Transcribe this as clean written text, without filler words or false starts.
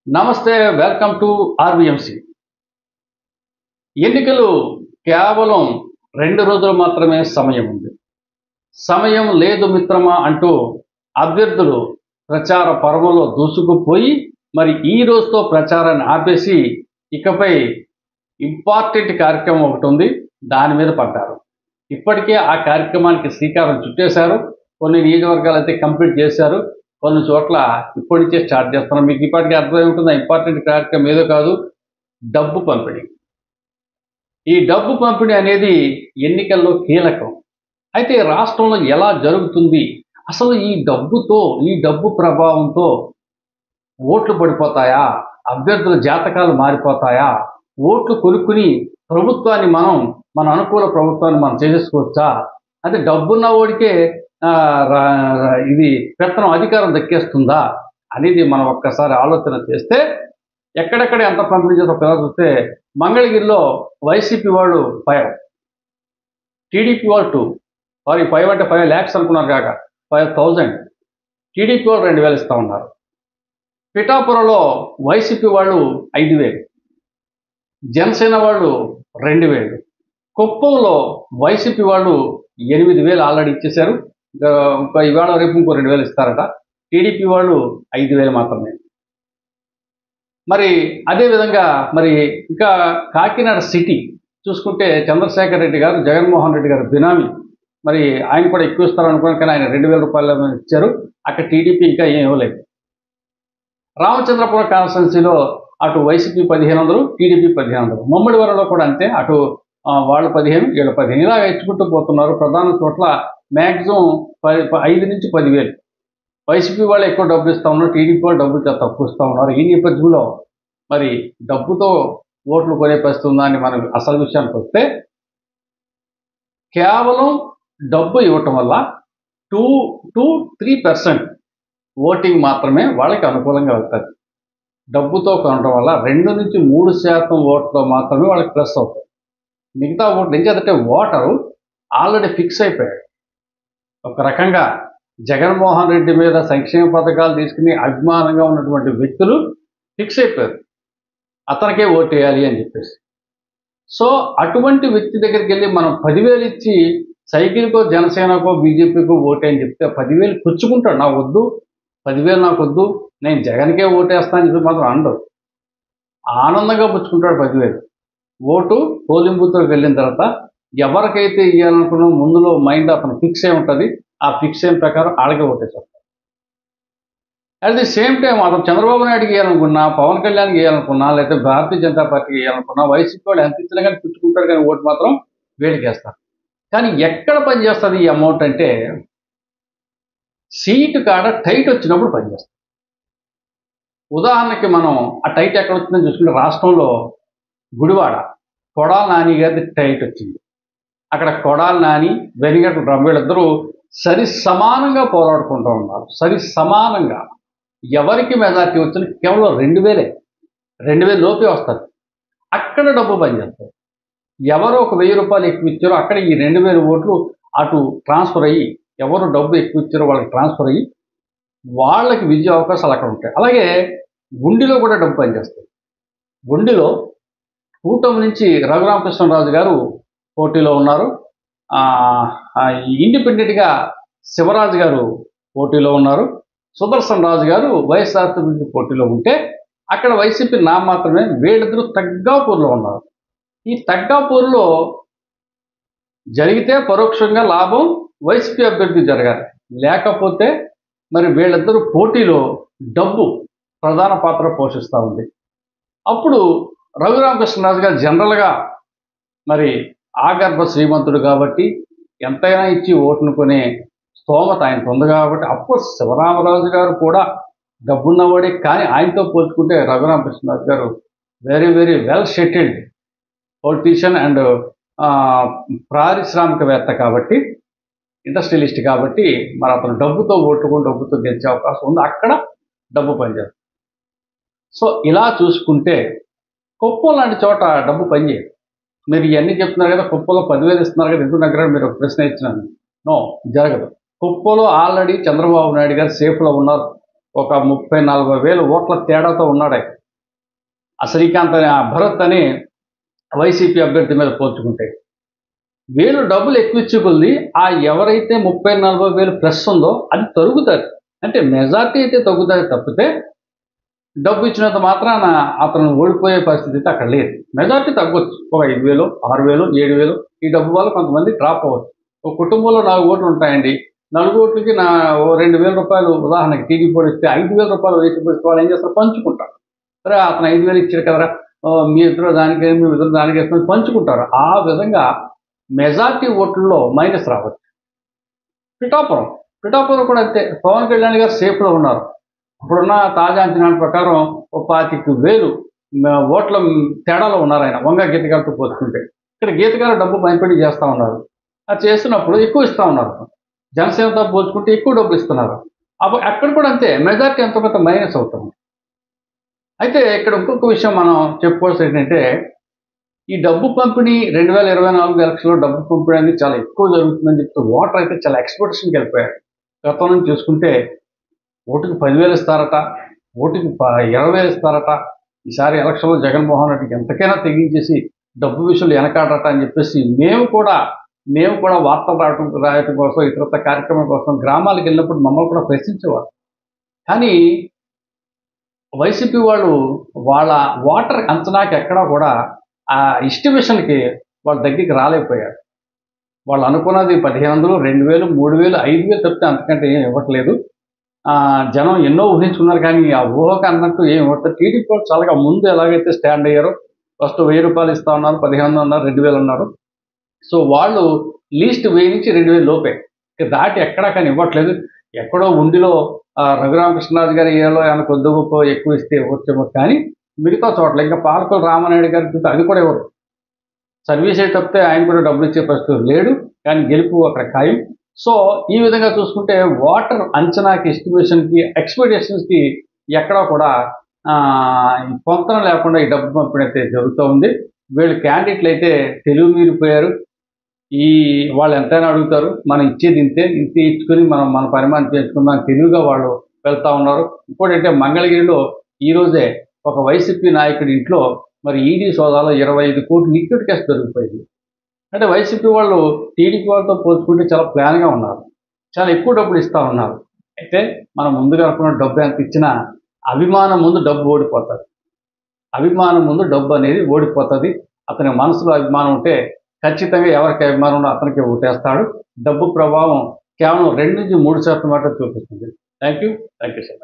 నమస్తే. Welcome to RVMC. ఎన్నికలు కేవలం 2 రోజులు మాత్రమే సమయం ఉంది. సమయం లేదు మిత్రమా అంటూ అభ్యర్థులు ప్రచార పర్వంలో దూసుకుపోయి మరి ఈ రోజుతో ప్రచారాన్ని ఆపేసి ఇకపై ఇంపార్టెంట్ కార్యక్రమం ఒకటి ఉంది, దాని మీద పడ్డారు. ఇప్పటికే ఆ కార్యక్రమానికి శ్రీకారం చుట్టేశారు. కొన్ని నియోజకవర్గాలు అయితే కంప్లీట్ చేశారు, కొన్ని చోట్ల ఇప్పటి నుంచే స్టార్ట్ చేస్తున్నాం. మీకు ఇప్పటికే అర్థమై ఉంటుంది, ఇంపార్టెంట్ కార్యక్రమం ఏదో కాదు, డబ్బు పంపిణీ. ఈ డబ్బు పంపిణీ అనేది ఎన్నికల్లో కీలకం. అయితే రాష్ట్రంలో ఎలా జరుగుతుంది, అసలు ఈ డబ్బు ప్రభావంతో ఓట్లు పడిపోతాయా, అభ్యర్థుల జాతకాలు మారిపోతాయా, ఓట్లు కొనుక్కుని ప్రభుత్వాన్ని మన అనుకూల ప్రభుత్వాన్ని మనం చేసేసుకోవచ్చా, అంటే డబ్బున్న ఓడికే ఇది పెత్తనం అధికారం దక్కేస్తుందా అనేది మనం ఒక్కసారి ఆలోచన చేస్తే ఎక్కడెక్కడ ఎంత పంపిణీ చేస్తే ఒకసారి చూస్తే మంగళగిరిలో వైసీపీ వాళ్ళు 5, టీడీపీ వాళ్ళు 2, సారీ 5 అంటే 5 lakhs అనుకున్నారు కాక 5,000, టీడీపీ వాళ్ళు 2,000 ఇస్తూ ఉన్నారు. పిఠాపురంలో వైసీపీ వాళ్ళు 5,000, జనసేన వాళ్ళు 2,000, కుప్పంలో వైసీపీ వాళ్ళు 8,000 ఆల్రెడీ ఇచ్చేశారు. ఇంకా ఇవాళ రేపు ఇంకో 2,000 ఇస్తారట. టీడీపీ వాళ్ళు 5,000 మాత్రమే. మరి అదేవిధంగా మరి ఇంకా కాకినాడ సిటీ చూసుకుంటే చంద్రశేఖర్ రెడ్డి గారు జగన్మోహన్ రెడ్డి గారు బినామీ, మరి ఆయన కూడా ఎక్కువ ఇస్తారనుకోని, కానీ ఆయన 2,000 రూపాయలు ఇచ్చారు. అక్కడ టీడీపీ ఇంకా ఏం ఇవ్వలేదు. రామచంద్రపురం కాన్స్టిట్యున్సీలో అటు వైసీపీ 1,500, టీడీపీ 1,500. మమ్మడివరంలో కూడా అంతే, అటు వాళ్ళు 15, వీళ్ళు 15, ఇలాగ ఇచ్చుకుంటూ పోతున్నారు. ప్రధాన చోట్ల మ్యాక్సిమం 5 నుంచి 10,000. వైసీపీ వాళ్ళు ఎక్కువ డబ్బు ఇస్తూ ఉన్నారు, టీడీపీ వాళ్ళు డబ్బులు చాలా తక్కువ ఇస్తూ ఉన్నారు. ఈ నేపథ్యంలో మరి డబ్బుతో ఓట్లు కొనే పరిస్థితి ఉందా అని మనం అసలు విషయానికి వస్తే, కేవలం డబ్బు ఇవ్వటం వల్ల 2-3% ఓటింగ్ మాత్రమే వాళ్ళకి అనుకూలంగా వెళ్తుంది. డబ్బుతో కొనడం వల్ల 2-3% ఓట్లో మాత్రమే వాళ్ళకి ప్లస్ అవుతాయి. మిగతా ఓట్లు ఎందుకంటే ఓటరు ఆల్రెడీ ఫిక్స్ అయిపోయాడు. ఒక రకంగా జగన్మోహన్ రెడ్డి మీద సంక్షేమ పథకాలు తీసుకుని అభిమానంగా ఉన్నటువంటి వ్యక్తులు ఫిక్స్ అయిపోయారు, అతనికే ఓటు వేయాలి అని చెప్పేసి. సో అటువంటి వ్యక్తి దగ్గరికి వెళ్ళి మనం 10,000 ఇచ్చి సైకిల్కో జనసేనకో బీజేపీకో ఓటే అని చెప్తే 10,000 పుచ్చుకుంటాడు. నాకు వద్దు, 10,000 నాకు వద్దు, నేను జగన్కే ఓటేస్తానని చెప్పి మాత్రం అనడు. ఆనందంగా పుచ్చుకుంటాడు 10,000. ఓటు పోలింగ్ బూత్లోకి వెళ్ళిన తర్వాత ఎవరికైతే ఇవ్వాలనుకున్నా ముందులో మైండ్ అతను ఫిక్స్ అయి ఉంటుంది, ఆ ఫిక్స్ అయిన ప్రకారం ఆళ్ళకే ఓటేస్తారు. అట్ ది సేమ్ టైం అతను చంద్రబాబు నాయుడుకి ఇవ్వాలనుకున్నా, పవన్ కళ్యాణ్కి ఇవ్వాలనుకున్నా, లేకపోతే భారతీయ జనతా పార్టీకి ఇవ్వాలనుకున్నా, వైసీపీ వాళ్ళు ఎంత ఇచ్చినా కానీ పుచ్చుకుంటాడు, కానీ ఓటు మాత్రం వేడికేస్తారు. కానీ ఎక్కడ పనిచేస్తుంది ఈ అమౌంట్ అంటే, సీటు కాడ టైట్ వచ్చినప్పుడు పనిచేస్తుంది. ఉదాహరణకి మనం ఆ టైట్ ఎక్కడ వచ్చిందని చూసుకుంటే, రాష్ట్రంలో గుడివాడ కొడాల నాని గారి టైట్ వచ్చింది. అక్కడ కొడాల నాని, వెనిగంట వీళ్ళిద్దరూ సరి సమానంగా పోరాడుకుంటూ ఉన్నారు. సరి సమానంగా ఎవరికి మెజార్టీ వచ్చిన కేవలం 2,000 లోపే వస్తుంది. అక్కడ డబ్బు పనిచేస్తుంది. ఎవరో ఒక 1,000 రూపాయలు ఎక్కువ ఇచ్చారో అక్కడ ఈ 2,000 ఓట్లు అటు ట్రాన్స్ఫర్ అయ్యి, ఎవరు డబ్బు ఎక్కువ ఇచ్చారో వాళ్ళకి ట్రాన్స్ఫర్ అయ్యి వాళ్ళకి విజయ అవకాశాలు అక్కడ ఉంటాయి. అలాగే గుండిలో కూడా డబ్బు పనిచేస్తుంది. గుండిలో కూటమి నుంచి రఘురామకృష్ణరాజు గారు పోటీలో ఉన్నారు, ఇండిపెండెంట్గా శివరాజు గారు పోటీలో ఉన్నారు, సుదర్శన్ రాజు గారు వైఎస్ఆర్సీపీ నుంచి పోటీలో ఉంటే అక్కడ వైసీపీ మాత్రమే, వీళ్ళిద్దరూ తగ్గాపూర్లో ఉన్నారు. ఈ తగ్గాపూర్లో జరిగితే పరోక్షంగా లాభం వైసీపీ అభ్యర్థి జరగాలి, లేకపోతే మరి వీళ్ళిద్దరూ పోటీలో డబ్బు ప్రధాన పాత్ర పోషిస్తూ ఉంది. అప్పుడు రఘురామకృష్ణరాజు గారు జనరల్గా మరి ఆగర్భ శ్రీమంతుడు కాబట్టి ఎంతైనా ఇచ్చి ఓటును కొనే స్తోమత ఆయనకు ఉంది కాబట్టి, అఫ్కోర్స్ శివరామరాజు గారు కూడా డబ్బున్నవాడే, కానీ ఆయనతో పోల్చుకుంటే రఘురామకృష్ణరాజు గారు very very well settled politician and పారిశ్రామికవేత్త కాబట్టి, ఇండస్ట్రియలిస్ట్ కాబట్టి మరి అతను డబ్బుతో ఓటుకొని డబ్బుతో గెలిచే అవకాశం ఉంది. అక్కడ డబ్బు పనిచేస్తుంది. సో ఇలా చూసుకుంటే కుప్పం లాంటి చోట డబ్బు పనిచేయదు. మీరు ఇవన్నీ చెప్తున్నారు కదా, కుప్పంలో 10,000 ఇస్తున్నారు కదా, ఎందుకు దగ్గర మీరు ఒక ప్రశ్న ఇచ్చినాను. నో, జరగదు. కుప్పంలో ఆల్రెడీ చంద్రబాబు నాయుడు గారు సేఫ్లో ఉన్నారు. ఒక 30-40 వేల ఓట్ల తేడాతో ఉన్నాడు ఆయన. ఆ శ్రీకాంత్ అనే ఆ భరత్ అని వైసీపీ అభ్యర్థి మీద పోల్చుకుంటే వీళ్ళు డబ్బులు ఎక్కువ ఇచ్చే కొద్దీ ఆ ఎవరైతే 30-40 వేలు ప్లస్ ఉందో అది తరుగుతుంది. అంటే మెజార్టీ అయితే తగ్గుతుంది తప్పితే డబ్బు ఇచ్చినంత మాత్రాన అతను ఓడిపోయే పరిస్థితి అయితే అక్కడ లేదు. మెజార్టీ తగ్గొచ్చు, ఒక 5,000, 6,000, 7,000 ఈ డబ్బు వల్ల కొంతమంది డ్రాప్ అవ్వచ్చు. ఒక కుటుంబంలో 4 ఓట్లు ఉంటాయండి. 4 ఓట్లకి ఓ 2,000 రూపాయలు ఉదాహరణకి టీడీపీ పొడిస్తే 5,000 రూపాయలు వైసీపీ పొడిస్తే వాళ్ళు ఏం చేస్తారు, పంచుకుంటారు. సరే అతను 5,000 ఇచ్చారు కదరా, మీ ఇద్దరు దానికి మీ ఇద్దరు దానికి వేసుకొని పంచుకుంటారు. ఆ విధంగా మెజార్టీ ఓట్లలో మైనస్ రావచ్చు. పిఠాపురం కూడా అంతే. పవన్ కళ్యాణ్ గారు సేఫ్లో ఉన్నారు. ఇప్పుడున్న తాజా అంచనాల ప్రకారం ఓ 25,000 ఓట్ల తేడాలో ఉన్నారు ఆయన వంగ గీత గారితో పోల్చుకుంటే. ఇక్కడ గీత గారు డబ్బు పంపిణీ చేస్తూ ఉన్నారు. అది చేస్తున్నప్పుడు ఎక్కువ ఇస్తూ ఉన్నారు. జనసేనతో పోల్చుకుంటే ఎక్కువ డబ్బులు ఇస్తున్నారు. అప్పుడు అక్కడ కూడా అంతే, మెజార్టీ ఎంతో కొంత మైనస్ అవుతుంది. అయితే ఇక్కడ ఇంకొక విషయం మనం చెప్పుకోవాల్సి ఏంటంటే, ఈ డబ్బు పంపిణీ 2024 ఎలక్షన్లో డబ్బు పంపిణీ అనేది చాలా ఎక్కువ జరుగుతుందని చెప్తూ ఓటర్ అయితే చాలా ఎక్స్పెక్టేషన్కి వెళ్ళిపోయారు. గతం నుంచి చూసుకుంటే ఓటుకి 10,000 ఇస్తారట, ఓటుకి 20,000 ఇస్తారట. ఈసారి ఎలక్షన్లో జగన్మోహన్ రెడ్డికి ఎంతకైనా తెగించేసి డబ్బు విషయంలో వెనకాడట అని చెప్పేసి మేము కూడా వార్తలు రాయటం కోసం, ఇతరత్ర కార్యక్రమం కోసం గ్రామాలకు వెళ్ళినప్పుడు మమ్మల్ని కూడా ప్రశ్నించేవారు. కానీ వైసీపీ వాళ్ళు వాళ్ళ ఓటర్ అంచనాకి ఎక్కడా కూడా ఆ ఎస్టిమేషన్కి వాళ్ళ దగ్గరికి రాలేకపోయారు. వాళ్ళు అనుకున్నది 1,500, 2,000, 3,000, 5,000 తప్పితే అంతకంటే ఏం ఇవ్వట్లేదు. జనం ఎన్నో ఊహించుకున్నారు కానీ ఆ ఊహకు అన్నట్టు ఏం ఇవ్వట్లేదు. టీడీపీ వాళ్ళు చాలా ముందు ఎలాగైతే స్టాండ్ అయ్యారో, ఫస్ట్ 1,000 రూపాయలు ఇస్తా ఉన్నారు, 1,500 అన్నారు, 2,000 అన్నారు. సో వాళ్ళు లీస్ట్ 1,000 నుంచి 2,000 లోపే, ఇక దాటి ఎక్కడా కానీ ఇవ్వట్లేదు. ఎక్కడో ఉండిలో రఘురామకృష్ణరాజు గారి ఏలో ఏమైనా కొద్ది గొప్ప ఎక్కువ ఇస్తే ఇవ్వచ్చేమో, కానీ మిగతా చోట్ల ఇంకా పాలకులు రామానాయుడు గారి చూస్తే అది కూడా ఇవ్వరు. సర్వీస్ అయి తప్పితే ఆయన కూడా డబ్బులు ఇచ్చే పరిస్థితి లేడు, కానీ గెలుపు అక్కడ ఖాయం. సో ఈ విధంగా చూసుకుంటే ఓటర్ అంచనాకి, ఎస్టిమేషన్కి, ఎక్స్పెక్టేషన్స్కి ఎక్కడా కూడా పొంతన లేకుండా ఈ డబ్బు పంపిణీ అయితే జరుగుతూ ఉంది. వీళ్ళు క్యాండిడేట్లు అయితే తెలివి మీరిపోయారు. వాళ్ళు ఎంతైనా అడుగుతారు, మనం ఇచ్చేది ఇంతే ఇచ్చుకొని మనం మన పరిమాణం చేసుకుందాం, తెలివిగా వాళ్ళు వెళ్తూ ఉన్నారు. ఇంకోటంటే మంగళగిరిలో ఈరోజే ఒక వైసీపీ నాయకుడి ఇంట్లో మరి ఈడీ సోదాలో 25 కోట్లు లిక్విడ్ కేసు దొరికిపోయింది. అంటే వైసీపీ వాళ్ళు టీడీపీ వాళ్ళతో పోల్చుకుంటే చాలా ప్లాన్గా ఉన్నారు, చాలా ఎక్కువ డబ్బులు ఇస్తూ ఉన్నారు. అయితే మనం ముందుగా అనుకున్న డబ్బు ఎంత ఇచ్చినా అభిమానం ముందు డబ్బు ఓడిపోతుంది. అభిమానం ముందు డబ్బు అనేది ఓడిపోతుంది. అతని మనసులో అభిమానం ఉంటే ఖచ్చితంగా ఎవరికి అభిమానం ఉందో అతనికి ఓటేస్తాడు. డబ్బు ప్రభావం కేవలం 2-3% మాత్రం చూపిస్తుంది. Thank you so much.